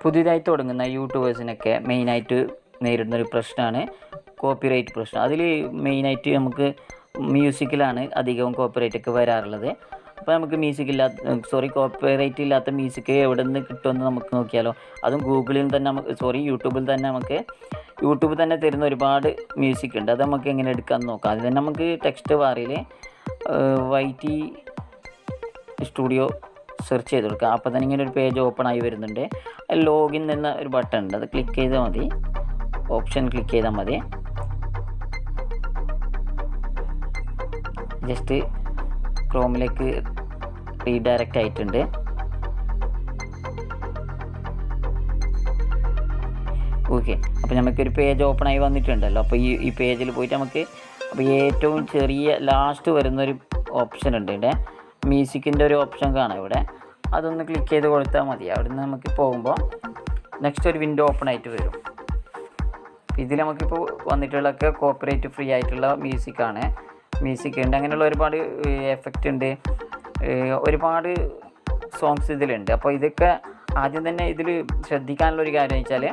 പുതിയതായി തുടങ്ങുന്ന യൂട്യൂബേഴ്സിനൊക്കെ മെയിനായിട്ട് നേരിടുന്നൊരു പ്രശ്നമാണ് കോപ്പിറൈറ്റ് പ്രശ്നം. അതിൽ മെയിനായിട്ട് നമുക്ക് മ്യൂസിക്കിലാണ് അധികവും കോപ്പിറൈറ്റൊക്കെ വരാറുള്ളത്. അപ്പോൾ നമുക്ക് കോപ്പിറൈറ്റ് ഇല്ലാത്ത മ്യൂസിക് എവിടെ നിന്ന് കിട്ടുമെന്ന് നമുക്ക് നോക്കിയാലോ. അതും ഗൂഗിളിൽ തന്നെ യൂട്യൂബിൽ തന്നെ യൂട്യൂബ് തന്നെ തരുന്ന ഒരുപാട് മ്യൂസിക് ഉണ്ട്. അത് നമുക്ക് എങ്ങനെ എടുക്കാമെന്ന് നോക്കാം. അത് തന്നെ നമുക്ക് ടെക്സ്റ്റ് ബാറിൽ YT സ്റ്റുഡിയോ സെർച്ച് ചെയ്ത് കൊടുക്കുക. അപ്പോൾ തന്നെ ഇങ്ങനെ ഒരു പേജ് ഓപ്പൺ ആയി വരുന്നുണ്ട്. ലോഗിൻ എന്ന ഒരു ബട്ടൺ ഉണ്ട്, അത് ക്ലിക്ക് ചെയ്താൽ മതി. ഓപ്ഷൻ ക്ലിക്ക് ചെയ്താൽ മതി. ജസ്റ്റ് ക്രോമിലേക്ക് റീഡയറക്റ്റ് ആയിട്ടുണ്ട്. ഓക്കെ, അപ്പോൾ നമുക്കൊരു പേജ് ഓപ്പൺ ആയി വന്നിട്ടുണ്ടല്ലോ. അപ്പോൾ ഈ പേജിൽ പോയിട്ട് അപ്പോൾ ഏറ്റവും ചെറിയ ലാസ്റ്റ് വരുന്നൊരു ഓപ്ഷൻ ഉണ്ട് ഇവിടെ, മ്യൂസിക്കിൻ്റെ ഒരു ഓപ്ഷൻ കാണാം ഇവിടെ. അതൊന്ന് ക്ലിക്ക് ചെയ്ത് കൊടുത്താൽ മതി. അവിടെ നിന്ന് നമുക്ക് പോകുമ്പോൾ നെക്സ്റ്റ് ഒരു വിൻഡോ ഓപ്പൺ ആയിട്ട് വരും. ഇതിൽ നമുക്കിപ്പോൾ വന്നിട്ടുള്ളതൊക്കെ കോപ്പിറൈറ്റ് ഫ്രീ ആയിട്ടുള്ള മ്യൂസിക് ഉണ്ട്. അങ്ങനെയുള്ള ഒരുപാട് എഫക്റ്റ് ഉണ്ട്, ഒരുപാട് സോങ്സ് ഇതിലുണ്ട്. അപ്പോൾ ഇതൊക്കെ ആദ്യം തന്നെ ഇതിൽ ശ്രദ്ധിക്കാനുള്ളൊരു കാര്യം എന്ന് വെച്ചാൽ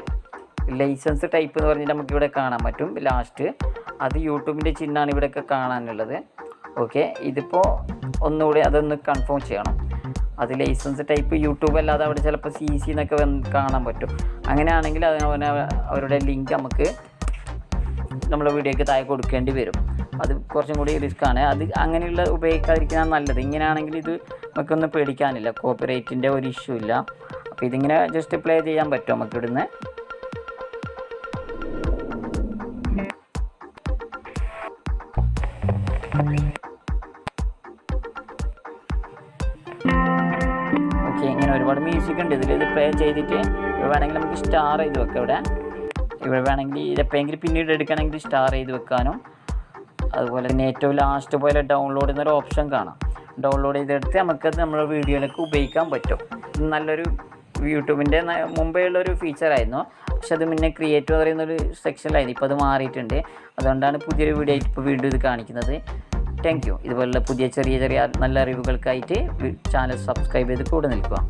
ലൈസൻസ് ടൈപ്പ് എന്ന് പറഞ്ഞിട്ട് നമുക്കിവിടെ കാണാൻ പറ്റും ലാസ്റ്റ്. അത് യൂട്യൂബിൻ്റെ ചിഹ്നമാണ് ഇവിടെയൊക്കെ കാണാനുള്ളത്. ഓക്കെ, ഇതിപ്പോൾ ഒന്നുകൂടി അതൊന്ന് കൺഫേം ചെയ്യണം. അത് ലൈസൻസ് ടൈപ്പ് യൂട്യൂബ് അല്ലാതെ അവിടെ ചിലപ്പോൾ CC എന്നൊക്കെ കാണാൻ പറ്റും. അങ്ങനെയാണെങ്കിൽ അവരുടെ ലിങ്ക് നമുക്ക് നമ്മുടെ വീഡിയോയ്ക്ക് താഴെ കൊടുക്കേണ്ടി വരും. അത് കുറച്ചും കൂടി റിസ്ക്കാണ്. അത് അങ്ങനെയുള്ള ഉപയോഗിക്കാതിരിക്കാൻ നല്ലത്. ഇങ്ങനെയാണെങ്കിൽ ഇത് നമുക്കൊന്നും പേടിക്കാനില്ല, കോപ്പിറൈറ്റിൻ്റെ ഒരു ഇഷ്യൂ ഇല്ല. അപ്പോൾ ഇതിങ്ങനെ ജസ്റ്റ് പ്ലേ ചെയ്യാൻ പറ്റും നമുക്ക് ഇവിടുന്ന്. ഓക്കെ, ഇങ്ങനെ ഒരുപാട് മ്യൂസിക് ഉണ്ട് ഇതിൽ. ഇത് പ്ലേ ചെയ്തിട്ട് വേണമെങ്കിൽ നമുക്ക് സ്റ്റാർ ചെയ്ത് വെക്കാം. ഇവിടെ വേണമെങ്കിൽ ഇതെപ്പോഴെങ്കിലും പിന്നീട് എടുക്കണമെങ്കിൽ സ്റ്റാർ ചെയ്ത് വെക്കാനും. അതുപോലെ തന്നെ ഏറ്റവും ലാസ്റ്റ് പോലെ ഡൗൺലോഡ് എന്നൊരു ഓപ്ഷൻ കാണാം. ഡൗൺലോഡ് ചെയ്തെടുത്ത് നമുക്കത് നമ്മുടെ വീഡിയോയിലൊക്കെ ഉപയോഗിക്കാൻ പറ്റും. നല്ലൊരു യൂട്യൂബിൻ്റെ മുമ്പേ ഉള്ളൊരു ഫീച്ചറായിരുന്നു. പക്ഷെ അത് മുന്നേ ക്രിയേറ്റീവ് എന്ന് പറയുന്നൊരു സെക്ഷനിലായിരുന്നു. ഇപ്പോൾ അത് മാറിയിട്ടുണ്ട്. അതുകൊണ്ടാണ് പുതിയൊരു വീഡിയോ ആയിട്ട് ഇപ്പോൾ വീണ്ടും ഇത് കാണിക്കുന്നത്. Thank you. ഇതുപോലുള്ള പുതിയ ചെറിയ നല്ല അറിവുകൾക്കായിട്ട് ചാനൽ സബ്സ്ക്രൈബ് ചെയ്ത് കൂടെ നിൽക്കുക.